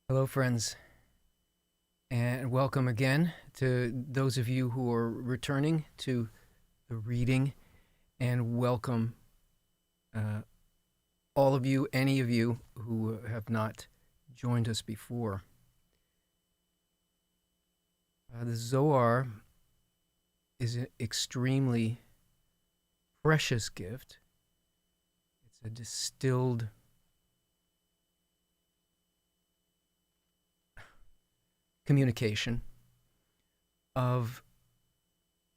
Hello, friends, and welcome again to those of you who are returning to the reading, and welcome all of you, any of you who have not joined us before. The Zohar is an extremely precious gift. It's a distilled communication of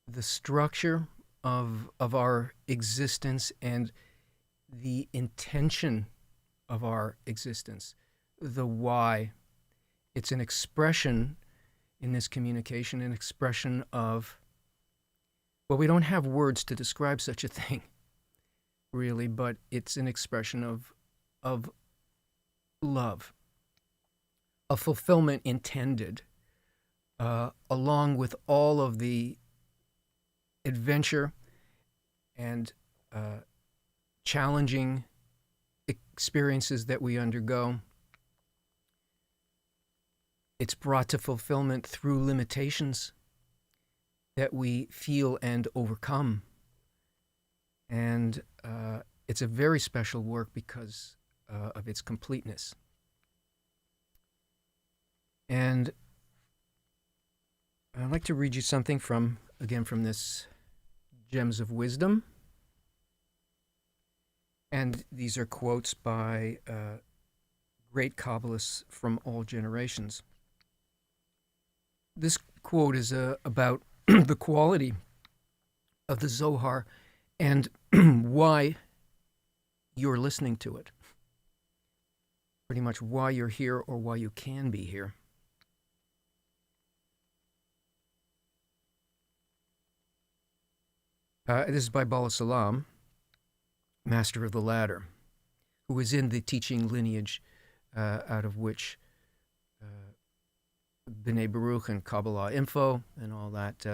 the structure of our existence and the intention of our existence, the why. It's an expression in this communication, an expression of, well, we don't have words to describe such a thing, really, but it's an expression of love, a fulfillment intended, along with all of the adventure and challenging experiences that we undergo. It's brought to fulfillment through limitations that we feel and overcome. And it's a very special work because of its completeness. And I'd like to read you something from this Gems of Wisdom. And these are quotes by great Kabbalists from all generations. This quote is about the quality of the Zohar and why you're listening to it. Pretty much why you're here or why you can be here. This is by Bala Salam, Master of the Ladder, who is in the teaching lineage out of which B'nai Baruch and Kabbalahinfo and all that,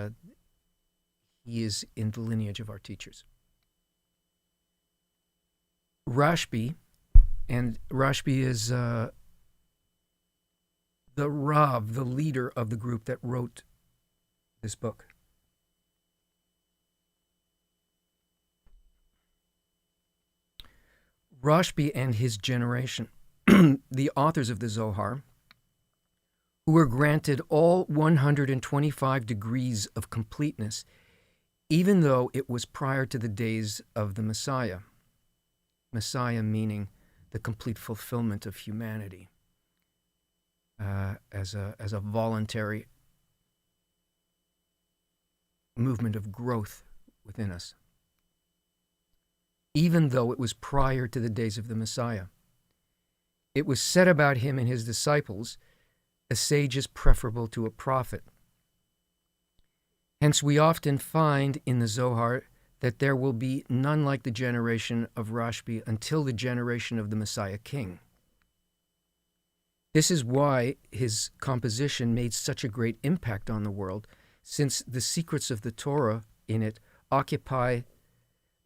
he is in the lineage of our teachers. Rashbi, and Rashbi is the Rav, the leader of the group that wrote this book. Rashbi and his generation, the authors of the Zohar, who were granted all 125 degrees of completeness, even though it was prior to the days of the Messiah. Messiah meaning the complete fulfillment of humanity as a voluntary movement of growth within us. Even though it was prior to the days of the Messiah. It was said about him and his disciples, a sage is preferable to a prophet. Hence we often find in the Zohar that there will be none like the generation of Rashbi until the generation of the Messiah King. This is why his composition made such a great impact on the world, since the secrets of the Torah in it occupy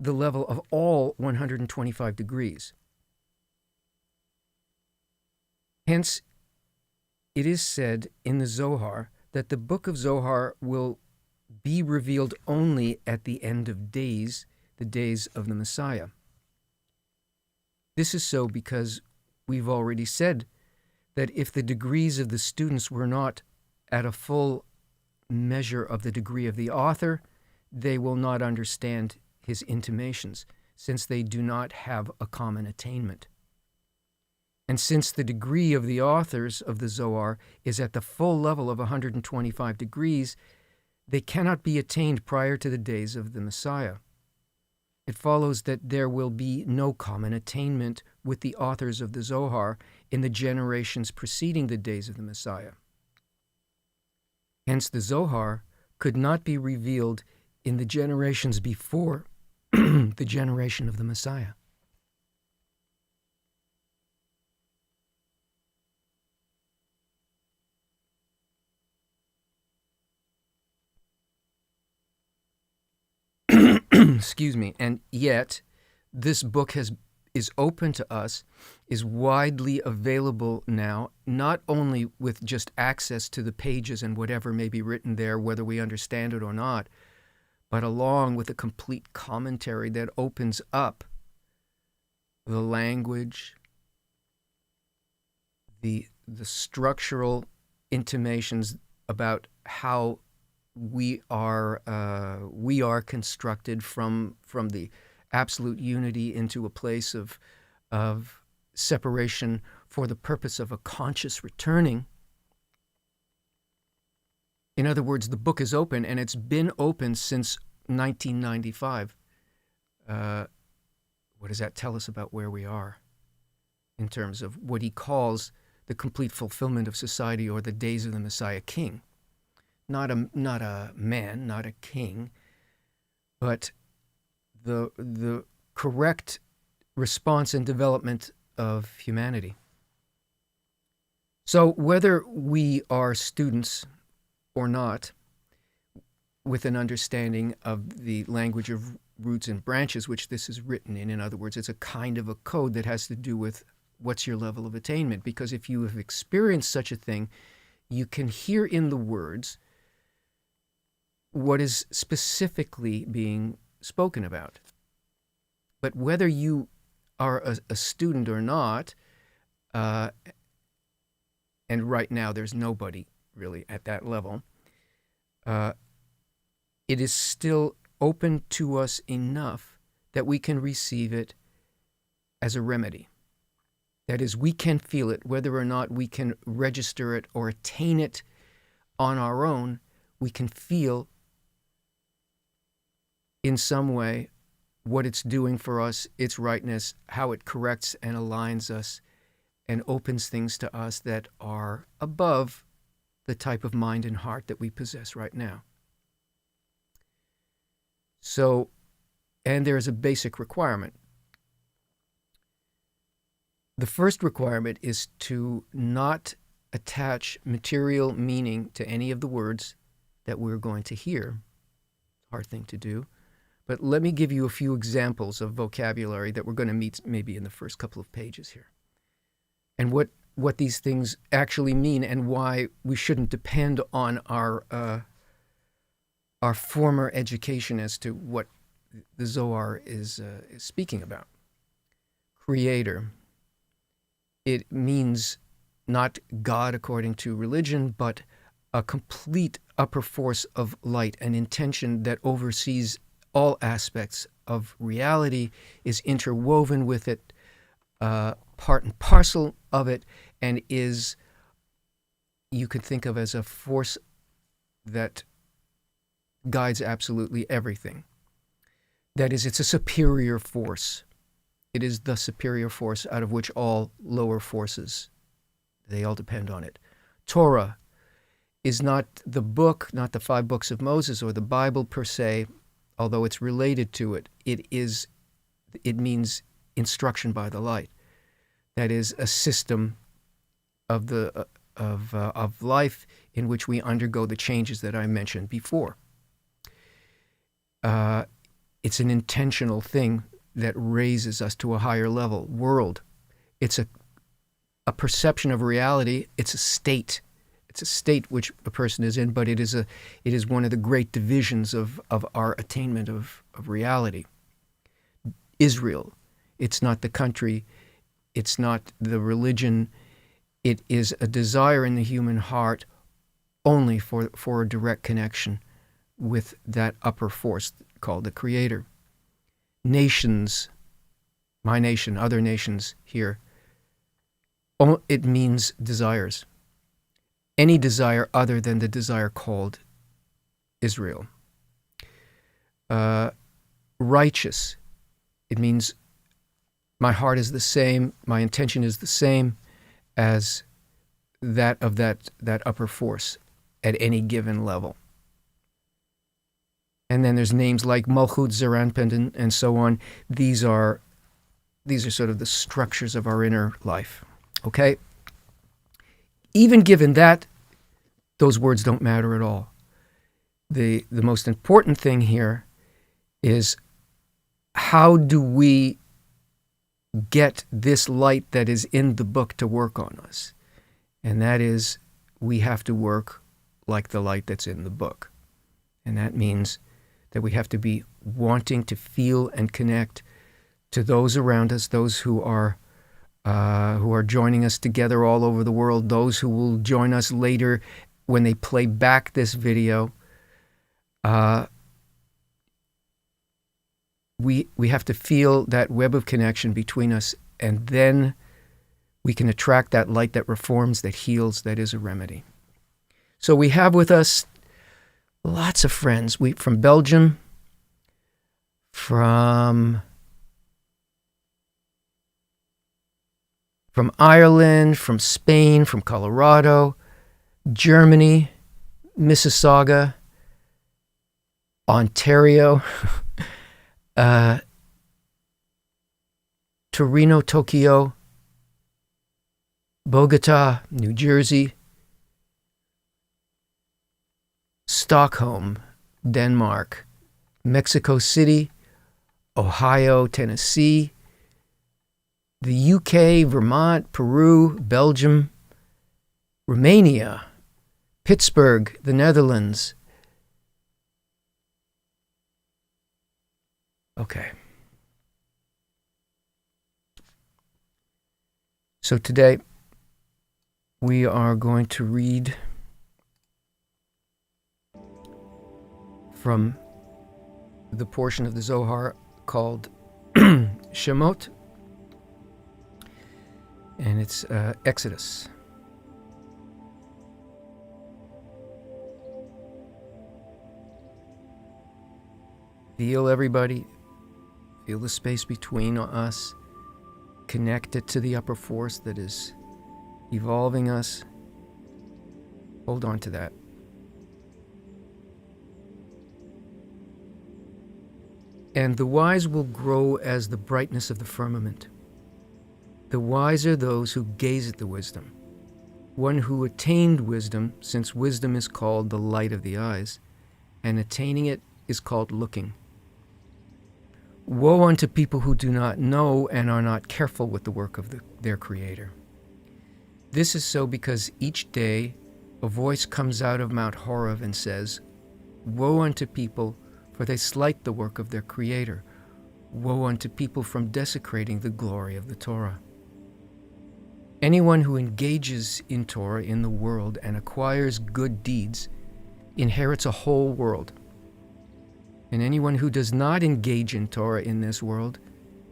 the level of all 125 degrees. Hence, it is said in the Zohar that the Book of Zohar will be revealed only at the end of days, the days of the Messiah. This is so because we've already said that if the degrees of the students were not at a full measure of the degree of the author, they will not understand his intimations, since they do not have a common attainment. And since the degree of the authors of the Zohar is at the full level of 125 degrees, they cannot be attained prior to the days of the Messiah. It follows that there will be no common attainment with the authors of the Zohar in the generations preceding the days of the Messiah. Hence, the Zohar could not be revealed in the generations before the generation of the Messiah. Excuse me. And yet, this book is open to us, is widely available now, not only with just access to the pages and whatever may be written there, whether we understand it or not, but along with a complete commentary that opens up the language, the structural intimations about how we are constructed from the absolute unity into a place of separation for the purpose of a conscious returning. In other words, the book is open, and it's been open since 1995. What does that tell us about where we are in terms of what he calls the complete fulfillment of society, or the days of the Messiah King? Not a man, not a king, but the correct response and development of humanity. So whether we are students or not, with an understanding of the language of roots and branches, which this is written in other words, it's a kind of a code that has to do with what's your level of attainment. Because if you have experienced such a thing, you can hear in the words what is specifically being spoken about. But whether you are a student or not, and right now there's nobody really at that level, it is still open to us enough that we can receive it as a remedy. That is, we can feel it, whether or not we can register it or attain it on our own. We can feel in some way what it's doing for us, its rightness, how it corrects and aligns us and opens things to us that are above the type of mind and heart that we possess right now. So, and there is a basic requirement. The first requirement is to not attach material meaning to any of the words that we're going to hear. Hard thing to do. But let me give you a few examples of vocabulary that we're going to meet maybe in the first couple of pages here. And what these things actually mean, and why we shouldn't depend on our former education as to what the Zohar is speaking about. Creator. It means not God according to religion, but a complete upper force of light, an intention that oversees all aspects of reality, is interwoven with it, part and parcel of it, and is, you could think of as a force that guides absolutely everything. That is, it's a superior force. It is the superior force out of which all lower forces, they all depend on it. Torah is not the book, not the 5 books of Moses or the Bible per se, although it's related to it. It means instruction by the light. That is a system of life in which we undergo the changes that I mentioned before. It's an intentional thing that raises us to a higher level. World. It's a perception of reality. It's a state. It's a state which a person is in, but it is one of the great divisions of our attainment of reality. Israel. It's not the country. It's not the religion. It is a desire in the human heart only for a direct connection with that upper force called the Creator. Nations, my nation, other nations here, it means desires. Any desire other than the desire called Israel. Righteous, it means my heart is the same, my intention is the same as that of that upper force at any given level. And then there's names like Malchut, Zeranpin, and so on. These are sort of the structures of our inner life. Okay? Even given that, those words don't matter at all. The most important thing here is, how do we get this light that is in the book to work on us? And that is, we have to work like the light that's in the book. And that means that we have to be wanting to feel and connect to those around us, those who are joining us together all over the world, those who will join us later when they play back this video. We have to feel that web of connection between us, and then we can attract that light that reforms, that heals, that is a remedy. So we have with us lots of friends. From Belgium, from Ireland, from Spain, from Colorado, Germany, Mississauga, Ontario, Torino, Tokyo, Bogota, New Jersey, Stockholm, Denmark, Mexico City, Ohio, Tennessee, the UK, Vermont, Peru, Belgium, Romania, Pittsburgh, the Netherlands. Okay. So today we are going to read from the portion of the Zohar called Shemot, and it's Exodus. Feel everybody, feel the space between us, connect it to the upper force that is evolving us. Hold on to that. And the wise will grow as the brightness of the firmament. The wise are those who gaze at the wisdom, one who attained wisdom, since wisdom is called the light of the eyes, and attaining it is called looking. Woe unto people who do not know and are not careful with the work of their Creator. This is so because each day a voice comes out of Mount Horeb and says, Woe unto people, for they slight the work of their Creator. Woe unto people from desecrating the glory of the Torah. Anyone who engages in Torah in the world and acquires good deeds inherits a whole world. And anyone who does not engage in Torah in this world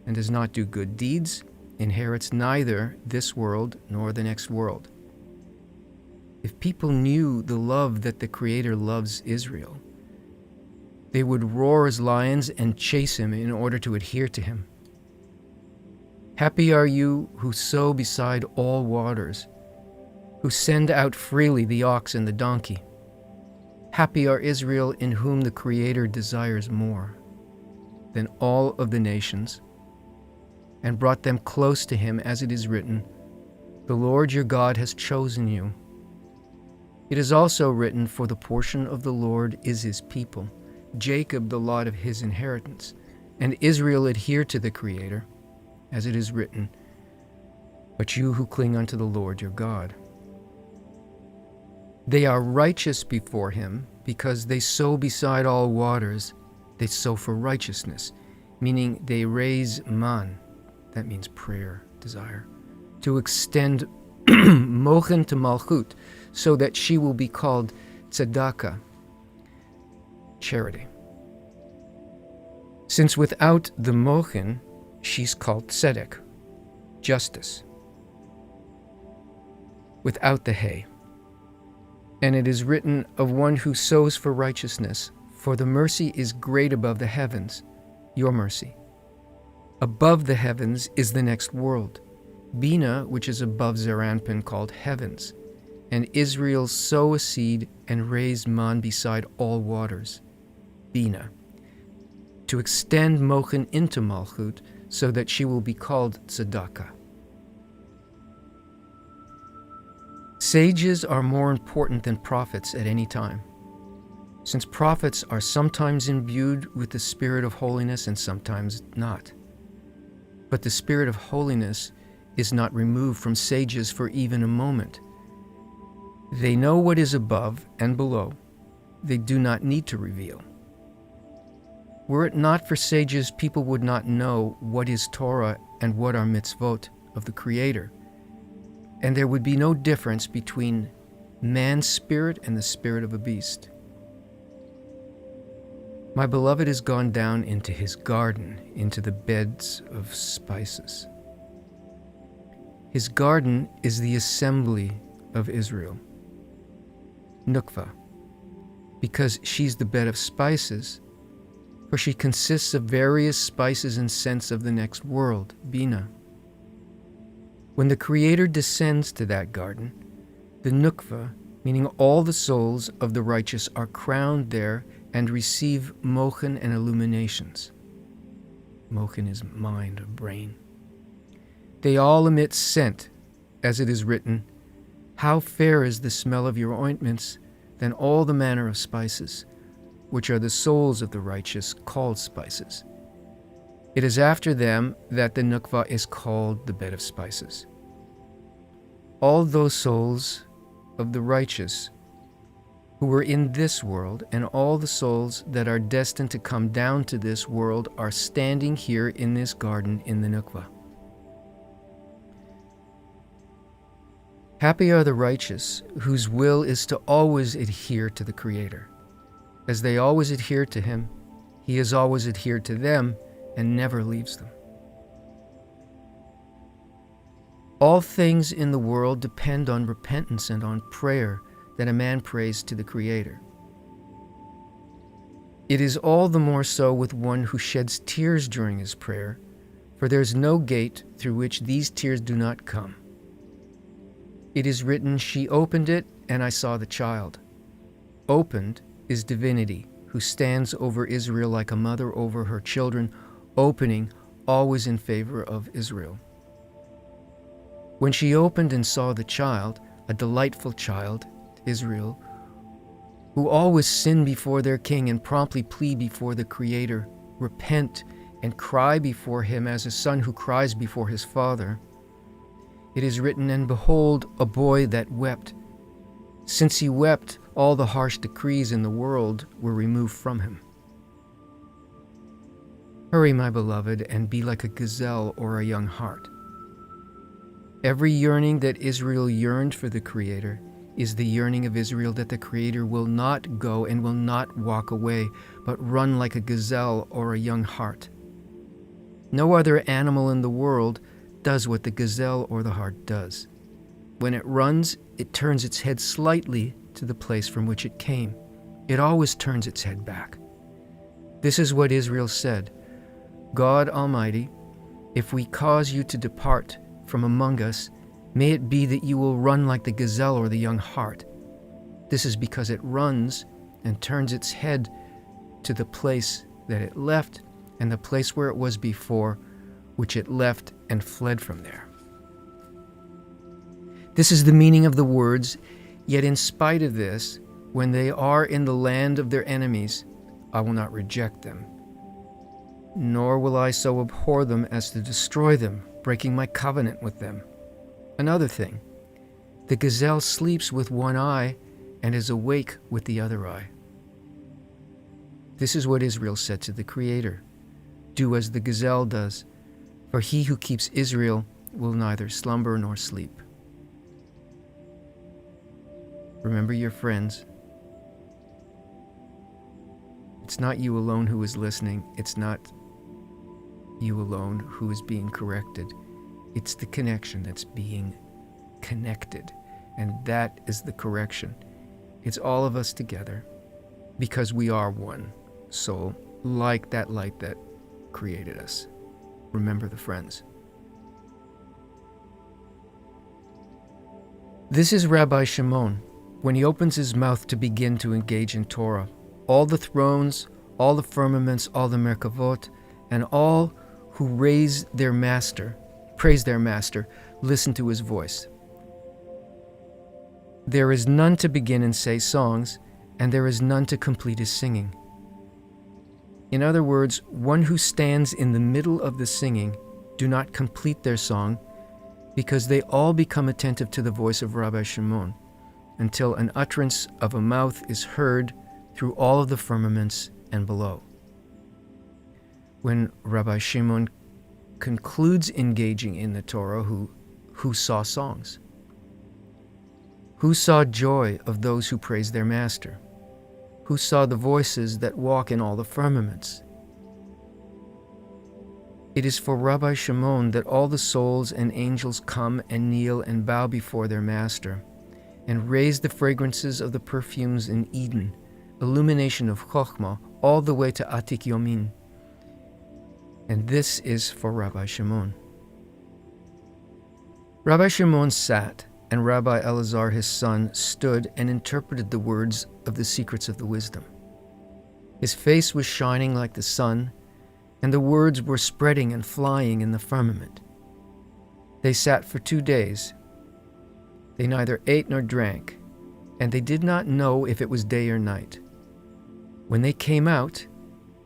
and does not do good deeds inherits neither this world nor the next world. If people knew the love that the Creator loves Israel, they would roar as lions and chase him in order to adhere to him. Happy are you who sow beside all waters, who send out freely the ox and the donkey. Happy are Israel, in whom the Creator desires more than all of the nations, and brought them close to him, as it is written, The Lord your God has chosen you. It is also written, For the portion of the Lord is his people, Jacob the lot of his inheritance, and Israel adhere to the Creator, as it is written, But you who cling unto the Lord your God. They are righteous before him, because they sow beside all waters. They sow for righteousness, meaning they raise man, that means prayer, desire, to extend mochen to malchut, so that she will be called tzedakah. charity. Since without the mochin, she's called tzedek, justice, without the hay. And it is written of one who sows for righteousness, for the mercy is great above the heavens, your mercy. Above the heavens is the next world, Bina, which is above Zeranpin, called heavens, and Israel sow a seed and raise man beside all waters, Bina, to extend Mochin into Malchut, so that she will be called Tzedakah. Sages are more important than prophets at any time, since prophets are sometimes imbued with the spirit of holiness and sometimes not. But the spirit of holiness is not removed from sages for even a moment. They know what is above and below. They do not need to reveal. Were it not for sages, people would not know what is Torah and what are mitzvot of the Creator, and there would be no difference between man's spirit and the spirit of a beast. My beloved has gone down into his garden, into the beds of spices. His garden is the assembly of Israel, Nukva, because she's the bed of spices, for she consists of various spices and scents of the next world, Bina. When the Creator descends to that garden, the Nukva, meaning all the souls of the righteous, are crowned there and receive Mochin and illuminations. Mochin is mind or brain. They all emit scent, as it is written, "How fair is the smell of your ointments than all the manner of spices, which are the souls of the righteous, called spices." It is after them that the Nukva is called the bed of spices. All those souls of the righteous who were in this world, and all the souls that are destined to come down to this world, are standing here in this garden in the Nukva. Happy are the righteous, whose will is to always adhere to the Creator. As they always adhere to Him, He has always adhered to them and never leaves them. All things in the world depend on repentance and on prayer, that a man prays to the Creator. It is all the more so with one who sheds tears during his prayer, for there is no gate through which these tears do not come. It is written, "She opened it, and I saw the child." Opened is divinity, who stands over Israel like a mother over her children, opening always in favor of Israel. When she opened and saw the child, a delightful child, Israel, who always sin before their king and promptly plead before the Creator, repent and cry before Him as a son who cries before his father. It is written, "And behold, a boy that wept. Since he wept, all the harsh decrees in the world were removed from him." Hurry, my beloved, and be like a gazelle or a young hart. Every yearning that Israel yearned for the Creator is the yearning of Israel that the Creator will not go and will not walk away, but run like a gazelle or a young hart. No other animal in the world does what the gazelle or the hart does. When it runs, it turns its head slightly to the place from which it came. It always turns its head back. This is what Israel said, "God Almighty, if we cause you to depart from among us, may it be that you will run like the gazelle or the young hart." This is because it runs and turns its head to the place that it left and the place where it was before, which it left and fled from there. This is the meaning of the words, "Yet in spite of this, when they are in the land of their enemies, I will not reject them, nor will I so abhor them as to destroy them, breaking my covenant with them." Another thing, the gazelle sleeps with one eye and is awake with the other eye. This is what Israel said to the Creator, "Do as the gazelle does, for he who keeps Israel will neither slumber nor sleep." Remember your friends. It's not you alone who is listening. It's not you alone who is being corrected. It's the connection that's being connected. And that is the correction. It's all of us together because we are one soul, like that light that created us. Remember the friends. This is Rabbi Shimon when he opens his mouth to begin to engage in Torah. All the thrones, all the firmaments, all the merkavot, and all who praise their master, listen to his voice. There is none to begin and say songs, and there is none to complete his singing. In other words, one who stands in the middle of the singing do not complete their song, because they all become attentive to the voice of Rabbi Shimon, until an utterance of a mouth is heard through all of the firmaments and below. When Rabbi Shimon concludes engaging in the Torah, who saw songs? Who saw joy of those who praise their master? Who saw the voices that walk in all the firmaments? It is for Rabbi Shimon that all the souls and angels come and kneel and bow before their master, and raise the fragrances of the perfumes in Eden, illumination of Chokhmah, all the way to Atik Yomin. And this is for Rabbi Shimon. Rabbi Shimon sat, and Rabbi Elazar his son stood and interpreted the words of the secrets of the wisdom. His face was shining like the sun, and the words were spreading and flying in the firmament. They sat for 2 days. They neither ate nor drank, and they did not know if it was day or night. When they came out,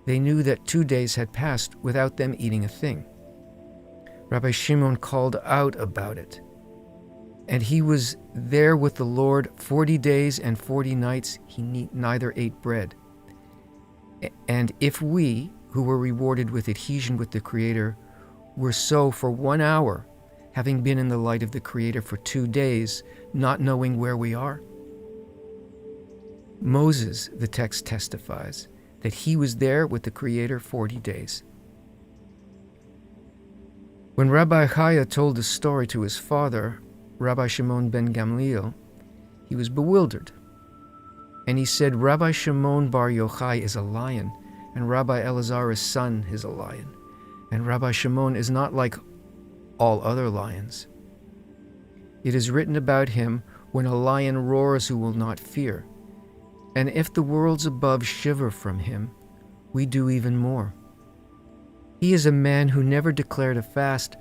they knew that 2 days had passed without them eating a thing. Rabbi Shimon called out about it, and he was there with the Lord 40 days and 40 nights. He neither ate bread. And if we, who were rewarded with adhesion with the Creator, were so for 1 hour, having been in the light of the Creator for 2 days, not knowing where we are? Moses, the text testifies, that he was there with the Creator 40 days. When Rabbi Chaya told the story to his father, Rabbi Shimon ben Gamliel, he was bewildered. And he said, Rabbi Shimon bar Yochai is a lion, and Rabbi Elazar his son is a lion, and Rabbi Shimon is not like all other lions. It is written about him, when a lion roars who will not fear. And if the worlds above shiver from him, we do even more. He is a man who never declared a fast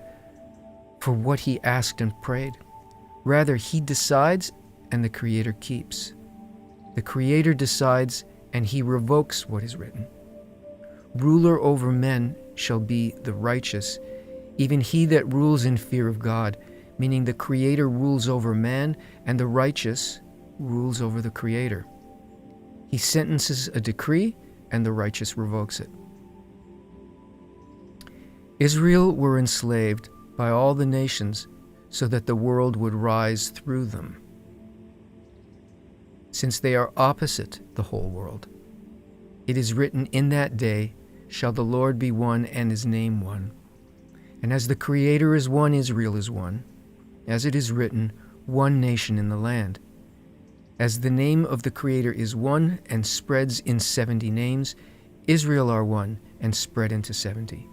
for what he asked and prayed. Rather, he decides and the Creator keeps. The Creator decides and he revokes what is written. Ruler over men shall be the righteous, even he that rules in fear of God, meaning the Creator rules over man and the righteous rules over the Creator. He sentences a decree and the righteous revokes it. Israel were enslaved by all the nations so that the world would rise through them. Since they are opposite the whole world, it is written, in that day shall the Lord be one and his name one. And as the Creator is one, Israel is one. As it is written, one nation in the land. As the name of the Creator is one and spreads in 70 names, Israel are one and spread into 70.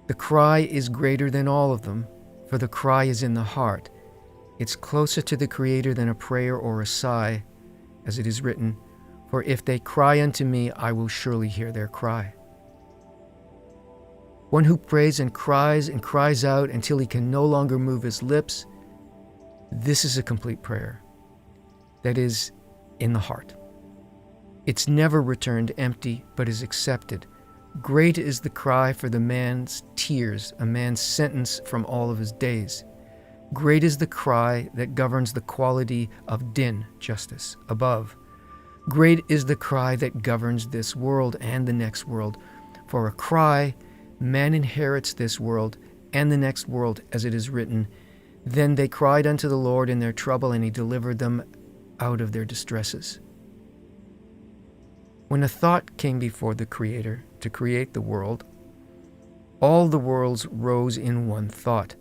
The cry is greater than all of them, for the cry is in the heart. It's closer to the Creator than a prayer or a sigh, as it is written, for if they cry unto me, I will surely hear their cry. One who prays and cries out until he can no longer move his lips, this is a complete prayer. That is, in the heart. It's never returned empty, but is accepted. Great is the cry for the man's tears, a man's sentence from all of his days. Great is the cry that governs the quality of din, justice, above. Great is the cry that governs this world and the next world. For a cry, man inherits this world and the next world, as it is written, then they cried unto the Lord in their trouble, and he delivered them out of their distresses. When a thought came before the Creator to create the world, all the worlds rose in one thought,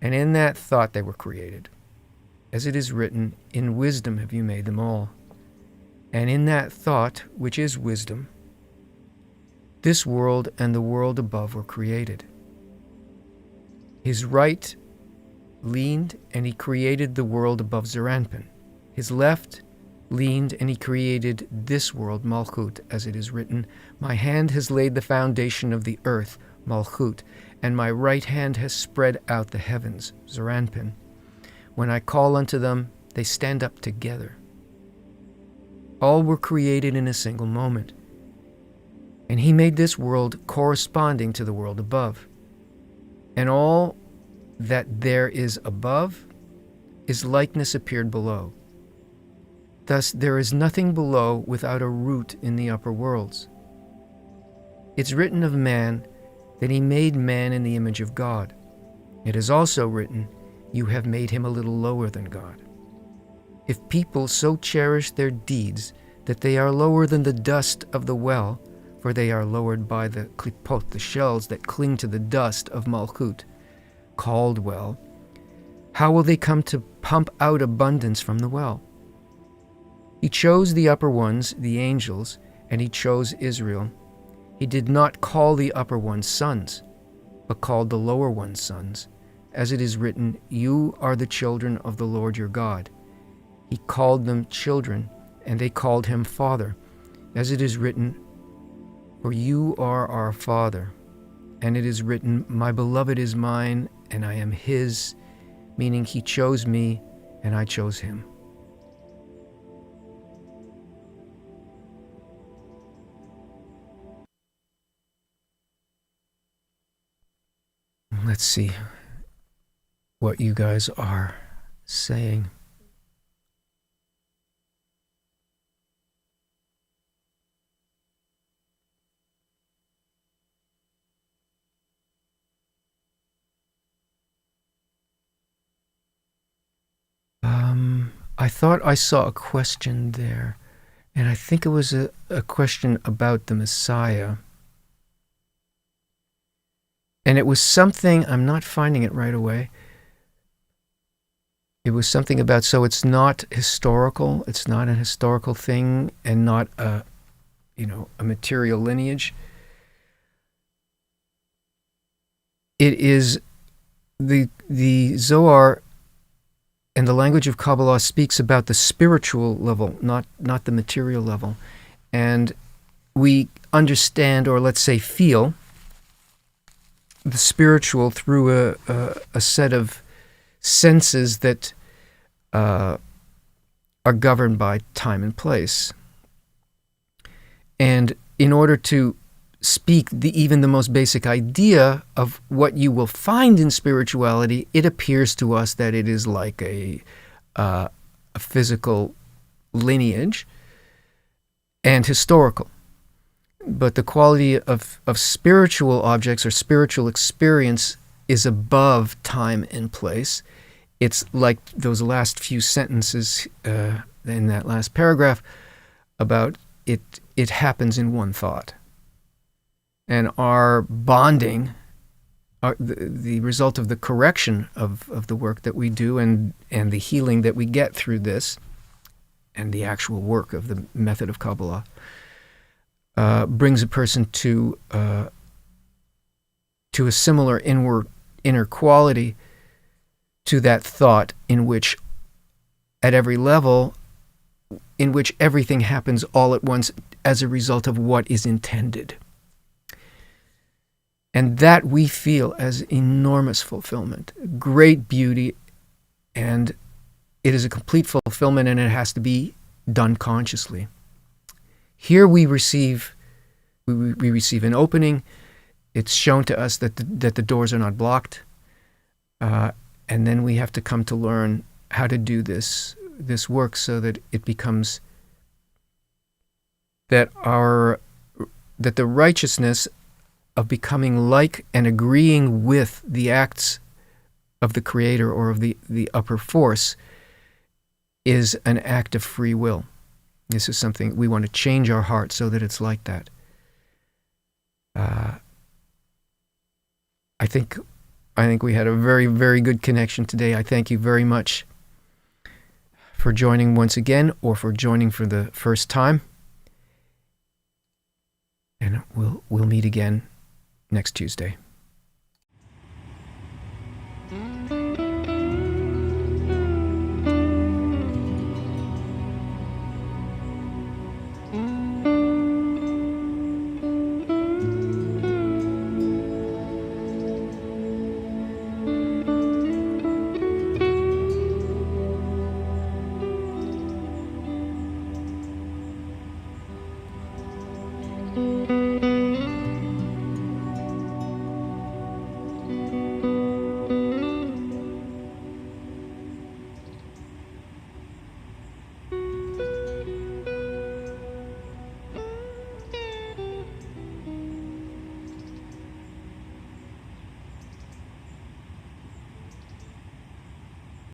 and in that thought they were created. As it is written, in wisdom have you made them all. And in that thought, which is wisdom, this world and the world above were created. His right leaned, and he created the world above Zeranpin. His left leaned, and he created this world, Malchut, as it is written, my hand has laid the foundation of the earth, Malchut, and my right hand has spread out the heavens, Zeranpin. When I call unto them, they stand up together. All were created in a single moment. And he made this world corresponding to the world above. And all that there is above, his likeness appeared below. Thus there is nothing below without a root in the upper worlds. It's written of man that he made man in the image of God. It is also written, you have made him a little lower than God. If people so cherish their deeds that they are lower than the dust of the well, for they are lowered by the klipot, the shells that cling to the dust of Malchut, called well, how will they come to pump out abundance from the well? He chose the upper ones, the angels, and he chose Israel. He did not call the upper ones sons, but called the lower ones sons. As it is written, you are the children of the Lord your God. He called them children, and they called him Father. As it is written, for you are our Father. And it is written, my beloved is mine, and I am his, meaning he chose me, and I chose him. Let's see what you guys are saying. I thought I saw a question there, and I think it was a question about the Messiah. And it was something, I'm not finding it right away. It was something about, so it's not historical, it's not a historical thing, and not a material lineage. It is the Zohar and the language of Kabbalah speaks about the spiritual level, not the material level. And we understand, or let's say feel, the spiritual through a set of senses that are governed by time and place. And in order to speak even the most basic idea of what you will find in spirituality, it appears to us that it is like a physical lineage and historical. But the quality of spiritual objects or spiritual experience is above time and place. It's like those last few sentences in that last paragraph about it happens in one thought. And our bonding, the result of the correction of the work that we do and the healing that we get through this, and the actual work of the method of Kabbalah, brings a person to a similar inner quality to that thought in which, at every level, in which everything happens all at once as a result of what is intended. And that we feel as enormous fulfillment, great beauty, and it is a complete fulfillment, and it has to be done consciously. Here we receive an opening. It's shown to us that the doors are not blocked, and then we have to come to learn how to do this work so that it becomes that the righteousness of becoming like and agreeing with the acts of the Creator or of the upper force is an act of free will. This is something we want to change our heart so that it's like that. I think we had a very, very good connection today. I thank you very much for joining once again, or for joining for the first time. And we'll meet again next Tuesday.